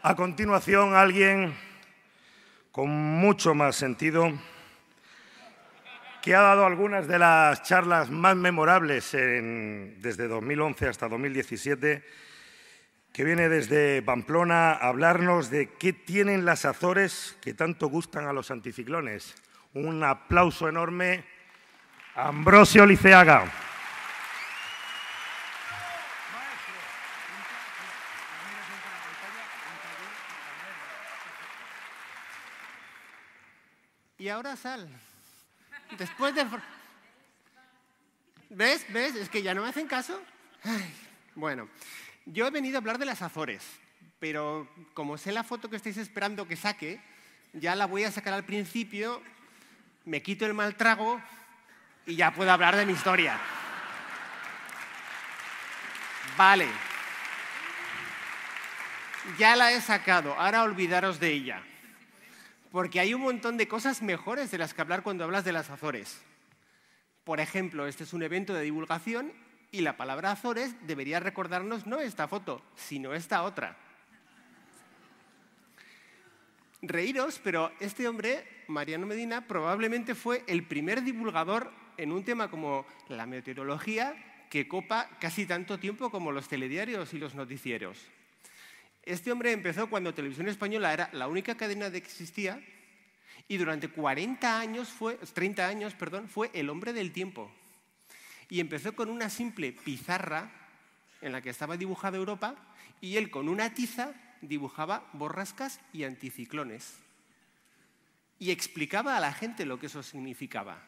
A continuación, alguien con mucho más sentido, que ha dado algunas de las charlas más memorables desde 2011 hasta 2017, que viene desde Pamplona a hablarnos de qué tienen las Azores que tanto gustan a los anticiclones. Un aplauso enorme a Ambrosio Liceaga. Y ahora sal. Después de... ¿Ves? Es que ya no me hacen caso. Ay, bueno, yo he venido a hablar de las Azores, pero como sé la foto que estáis esperando que saque, ya la voy a sacar al principio, me quito el mal trago y ya puedo hablar de mi historia. Vale. Ya la he sacado, ahora olvidaros de ella. Porque hay un montón de cosas mejores de las que hablar cuando hablas de las Azores. Por ejemplo, este es un evento de divulgación y la palabra Azores debería recordarnos no esta foto, sino esta otra. Reíros, pero este hombre, Mariano Medina, probablemente fue el primer divulgador en un tema como la meteorología que copa casi tanto tiempo como los telediarios y los noticieros. Este hombre empezó cuando Televisión Española era la única cadena que existía y durante 30 años fue el hombre del tiempo. Y empezó con una simple pizarra en la que estaba dibujada Europa y él con una tiza dibujaba borrascas y anticiclones. Y explicaba a la gente lo que eso significaba.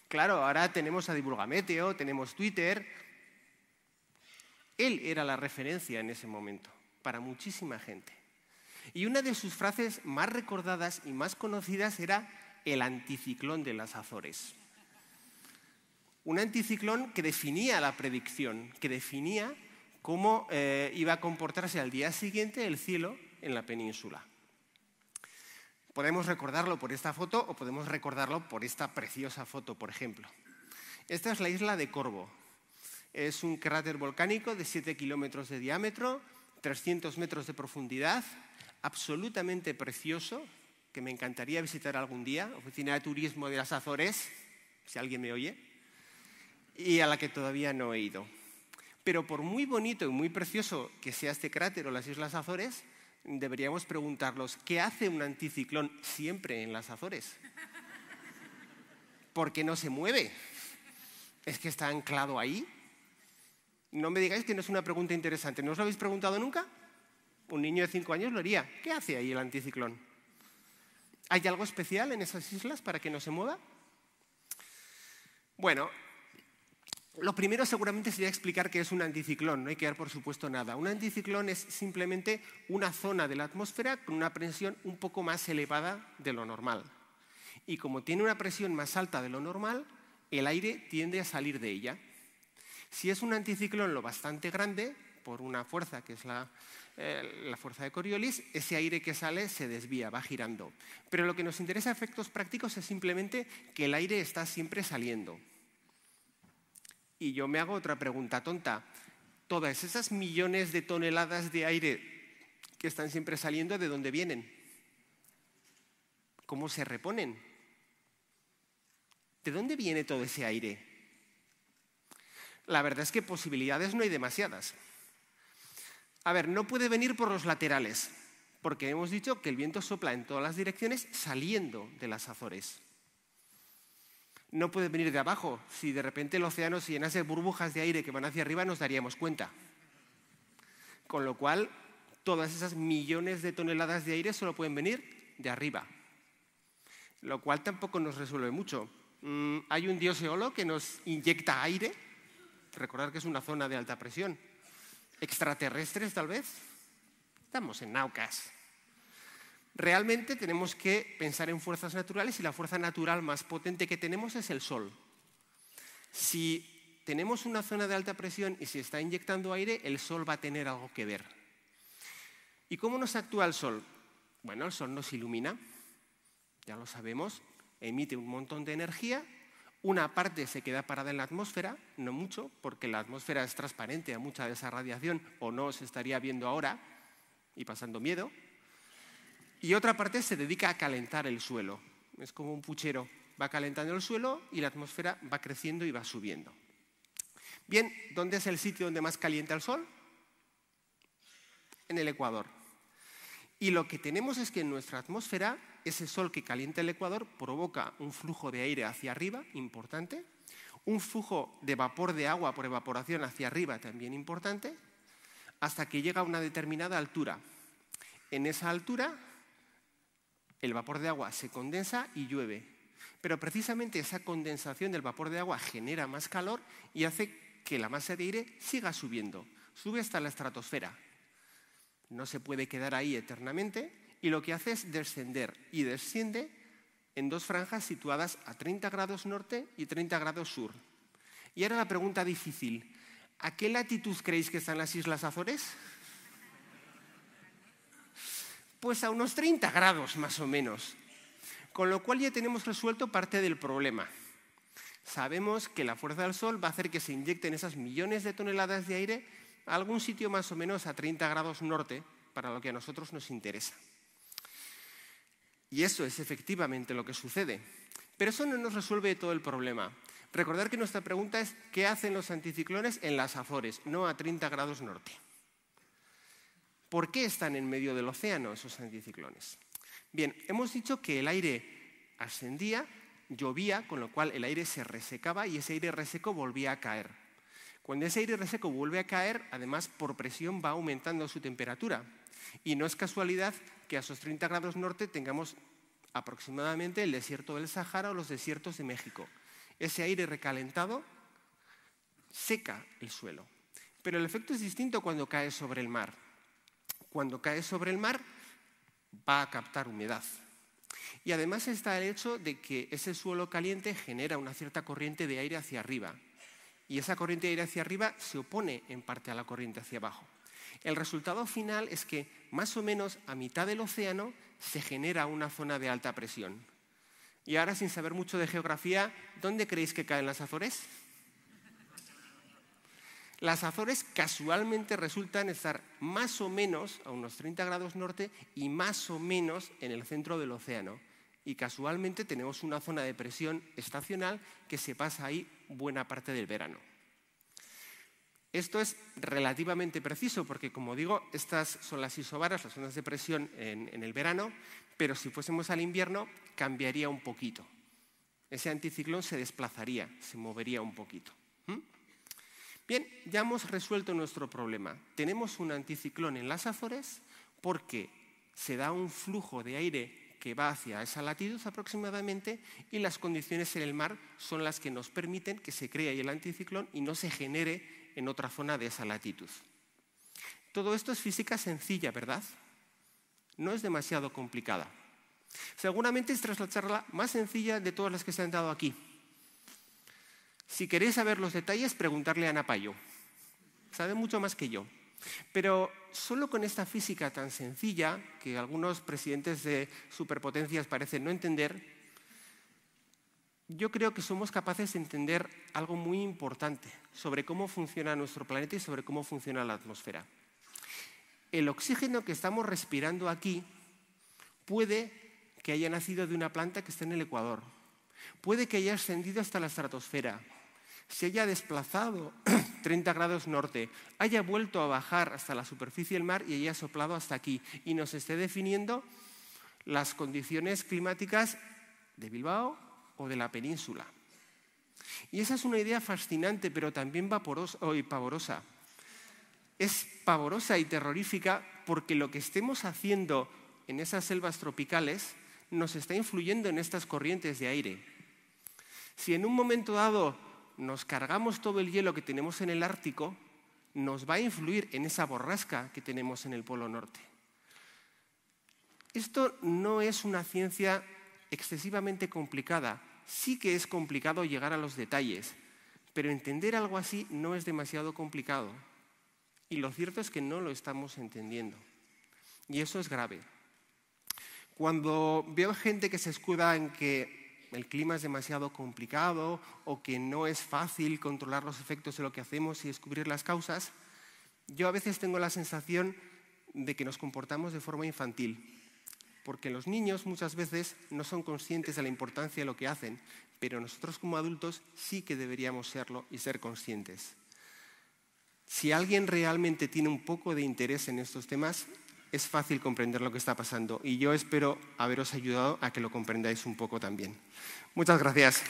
Claro, ahora tenemos a Divulgameteo, tenemos Twitter. Él era la referencia en ese momento para muchísima gente. Y una de sus frases más recordadas y más conocidas era el anticiclón de las Azores. Un anticiclón que definía la predicción, que definía cómo iba a comportarse al día siguiente el cielo en la península. Podemos recordarlo por esta foto o podemos recordarlo por esta preciosa foto, por ejemplo. Esta es la isla de Corvo. Es un cráter volcánico de 7 kilómetros de diámetro, 300 metros de profundidad, absolutamente precioso, que me encantaría visitar algún día, Oficina de Turismo de las Azores, si alguien me oye, y a la que todavía no he ido. Pero por muy bonito y muy precioso que sea este cráter o las Islas Azores, deberíamos preguntarnos, ¿qué hace un anticiclón siempre en las Azores? ¿Por qué no se mueve? ¿Es que está anclado ahí? No me digáis que no es una pregunta interesante. ¿No os lo habéis preguntado nunca? Un niño de 5 años lo haría. ¿Qué hace ahí el anticiclón? ¿Hay algo especial en esas islas para que no se mueva? Bueno, lo primero seguramente sería explicar qué es un anticiclón. No hay que dar por supuesto nada. Un anticiclón es simplemente una zona de la atmósfera con una presión un poco más elevada de lo normal. Y como tiene una presión más alta de lo normal, el aire tiende a salir de ella. Si es un anticiclón lo bastante grande, por una fuerza que es la fuerza de Coriolis, ese aire que sale se desvía, va girando. Pero lo que nos interesa a efectos prácticos es simplemente que el aire está siempre saliendo. Y yo me hago otra pregunta tonta. Todas esas millones de toneladas de aire que están siempre saliendo, ¿de dónde vienen? ¿Cómo se reponen? ¿De dónde viene todo ese aire? La verdad es que posibilidades no hay demasiadas. A ver, no puede venir por los laterales, porque hemos dicho que el viento sopla en todas las direcciones saliendo de las Azores. No puede venir de abajo. Si de repente el océano se llenase de burbujas de aire que van hacia arriba, nos daríamos cuenta. Con lo cual, todas esas millones de toneladas de aire solo pueden venir de arriba. Lo cual tampoco nos resuelve mucho. Hay un dios Eolo que nos inyecta aire. Recordar que es una zona de alta presión. ¿Extraterrestres, tal vez? Estamos en Naucas. Realmente tenemos que pensar en fuerzas naturales y la fuerza natural más potente que tenemos es el Sol. Si tenemos una zona de alta presión y se está inyectando aire, el Sol va a tener algo que ver. ¿Y cómo nos actúa el Sol? Bueno, el Sol nos ilumina, ya lo sabemos, emite un montón de energía. Una parte se queda parada en la atmósfera, no mucho, porque la atmósfera es transparente a mucha de esa radiación, o no se estaría viendo ahora, y pasando miedo, y otra parte se dedica a calentar el suelo. Es como un puchero, va calentando el suelo y la atmósfera va creciendo y va subiendo. Bien, ¿dónde es el sitio donde más calienta el sol? En el Ecuador. Y lo que tenemos es que en nuestra atmósfera, ese sol que calienta el Ecuador provoca un flujo de aire hacia arriba, importante, un flujo de vapor de agua por evaporación hacia arriba, también importante, hasta que llega a una determinada altura. En esa altura, el vapor de agua se condensa y llueve. Pero precisamente esa condensación del vapor de agua genera más calor y hace que la masa de aire siga subiendo. Sube hasta la estratosfera. No se puede quedar ahí eternamente y lo que hace es descender y desciende en dos franjas situadas a 30 grados norte y 30 grados sur. Y ahora la pregunta difícil. ¿A qué latitud creéis que están las Islas Azores? Pues a unos 30 grados más o menos. Con lo cual ya tenemos resuelto parte del problema. Sabemos que la fuerza del sol va a hacer que se inyecten esas millones de toneladas de aire a algún sitio más o menos a 30 grados norte, para lo que a nosotros nos interesa. Y eso es efectivamente lo que sucede. Pero eso no nos resuelve todo el problema. Recordar que nuestra pregunta es ¿qué hacen los anticiclones en las Azores, no a 30 grados norte? ¿Por qué están en medio del océano esos anticiclones? Bien, hemos dicho que el aire ascendía, llovía, con lo cual el aire se resecaba y ese aire reseco volvía a caer. Cuando ese aire reseco vuelve a caer, además por presión va aumentando su temperatura. Y no es casualidad que a esos 30 grados norte tengamos aproximadamente el desierto del Sahara o los desiertos de México. Ese aire recalentado seca el suelo. Pero el efecto es distinto cuando cae sobre el mar. Cuando cae sobre el mar va a captar humedad. Y además está el hecho de que ese suelo caliente genera una cierta corriente de aire hacia arriba. Y esa corriente de aire hacia arriba se opone en parte a la corriente hacia abajo. El resultado final es que más o menos a mitad del océano se genera una zona de alta presión. Y ahora, sin saber mucho de geografía, ¿dónde creéis que caen las Azores? Las Azores casualmente resultan estar más o menos a unos 30 grados norte y más o menos en el centro del océano. Y casualmente tenemos una zona de presión estacional que se pasa ahí buena parte del verano. Esto es relativamente preciso porque, como digo, estas son las isobaras, las zonas de presión en el verano, pero si fuésemos al invierno cambiaría un poquito. Ese anticiclón se desplazaría, se movería un poquito. Bien, ya hemos resuelto nuestro problema. Tenemos un anticiclón en las Azores porque se da un flujo de aire que va hacia esa latitud aproximadamente y las condiciones en el mar son las que nos permiten que se cree ahí el anticiclón y no se genere en otra zona de esa latitud. Todo esto es física sencilla, ¿verdad? No es demasiado complicada. Seguramente esta es la charla más sencilla de todas las que se han dado aquí. Si queréis saber los detalles, preguntarle a Ana Payo. Sabe mucho más que yo. Pero solo con esta física tan sencilla, que algunos presidentes de superpotencias parecen no entender, yo creo que somos capaces de entender algo muy importante sobre cómo funciona nuestro planeta y sobre cómo funciona la atmósfera. El oxígeno que estamos respirando aquí puede que haya nacido de una planta que está en el Ecuador, puede que haya ascendido hasta la estratosfera, se haya desplazado 30 grados norte, haya vuelto a bajar hasta la superficie del mar y haya soplado hasta aquí y nos esté definiendo las condiciones climáticas de Bilbao o de la península. Y esa es una idea fascinante, pero también pavorosa. Es pavorosa y terrorífica porque lo que estemos haciendo en esas selvas tropicales nos está influyendo en estas corrientes de aire. Si en un momento dado nos cargamos todo el hielo que tenemos en el Ártico, nos va a influir en esa borrasca que tenemos en el Polo Norte. Esto no es una ciencia excesivamente complicada. Sí que es complicado llegar a los detalles, pero entender algo así no es demasiado complicado. Y lo cierto es que no lo estamos entendiendo. Y eso es grave. Cuando veo gente que se escuda en que el clima es demasiado complicado o que no es fácil controlar los efectos de lo que hacemos y descubrir las causas, yo a veces tengo la sensación de que nos comportamos de forma infantil, porque los niños muchas veces no son conscientes de la importancia de lo que hacen, pero nosotros como adultos sí que deberíamos serlo y ser conscientes. Si alguien realmente tiene un poco de interés en estos temas, es fácil comprender lo que está pasando y yo espero haberos ayudado a que lo comprendáis un poco también. Muchas gracias.